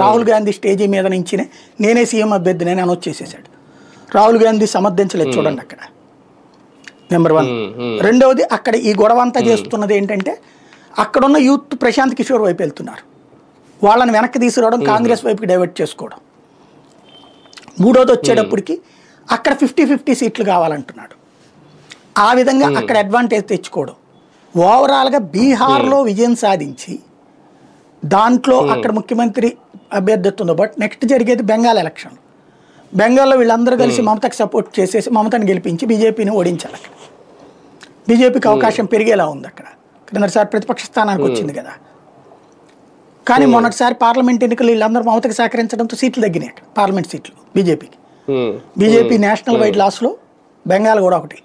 Rahul Gandhi stage మీద నుంచి నేనే సీఎం అభ్యర్థి నేను అనౌన్స్ చేసేసాడు. రాహుల్ గాంధీ సమర్థించలేదు చూడండి అక్కడ. నెంబర్ 1. రెండవది అక్కడ ఈ గొడవ అంతా చేస్తున్నది ఏంటంటే అక్కడున్న యూత్ ప్రశాంత్ కిషోర్ వైపు వెళ్తున్నారు, వాళ్ళని వెనక్కి తీసుకురావడం, కాంగ్రెస్ వైపుకి డైవర్ట్ చేసుకోవడం. మూడోది వచ్చేటప్పటికి అక్కడ 50-50 సీట్లు కావాలంటున్నాడు. ఆ విధంగా అక్కడ అడ్వాంటేజ్ తెచ్చుకోవడం. ఓవరాల్గా బీహార్లో విజయం సాధించి దాంట్లో అక్కడ ముఖ్యమంత్రి అభ్యర్థిత్వంతో పాటు నెక్స్ట్ జరిగేది బెంగాల్ ఎలక్షన్. బెంగాల్లో వీళ్ళందరూ కలిసి మమతకు సపోర్ట్ చేసేసి మమతను గెలిపించి బీజేపీని ఓడించాలి. అక్కడ బీజేపీకి అవకాశం పెరిగేలా ఉంది. అక్కడ క్రిందసారి ప్రతిపక్ష స్థానానికి వచ్చింది కదా, కానీ మొన్నటిసారి పార్లమెంట్ ఎన్నికలు వీళ్ళందరూ మమతకి సహకరించడంతో సీట్లు తగ్గినాయి అక్కడ, పార్లమెంట్ సీట్లు బీజేపీకి. బీజేపీ నేషనల్ వైడ్ లాస్లో బెంగాల్ కూడా ఒకటి.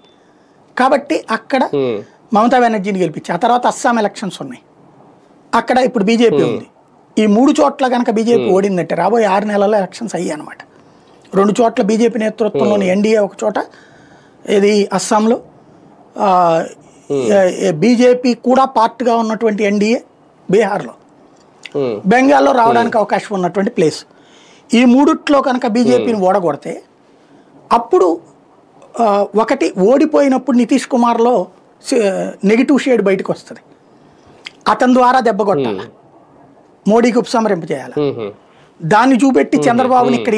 కాబట్టి అక్కడ మమతా బెనర్జీని గెలిపించి ఆ తర్వాత అస్సాం ఎలక్షన్స్ ఉన్నాయి, అక్కడ ఇప్పుడు బీజేపీ ఉంది. ఈ 3 చోట్ల కనుక బీజేపీ ఓడిందంటే రాబోయే 6 నెలల్లో ఎలక్షన్స్ అయ్యాయి అనమాట. 2 చోట్ల బీజేపీ నేతృత్వంలోని ఎన్డీఏ ఒక చోట, ఇది అస్సాంలో, బీజేపీ కూడా పార్ట్గా ఉన్నటువంటి ఎన్డీఏ బీహార్లో, బెంగాల్లో రావడానికి అవకాశం ఉన్నటువంటి ప్లేస్. ఈ 3ట్లో కనుక బీజేపీని ఓడగొడితే అప్పుడు ఒకటి ఓడిపోయినప్పుడు నితీష్ కుమార్లో నెగిటివ్ షేడ్ బయటకు వస్తుంది, అతని ద్వారా దెబ్బ కొట్టాలి, మోడీకి ఉపసంహరింప చేయాలి. దాన్ని చూపెట్టి చంద్రబాబుని ఇక్కడ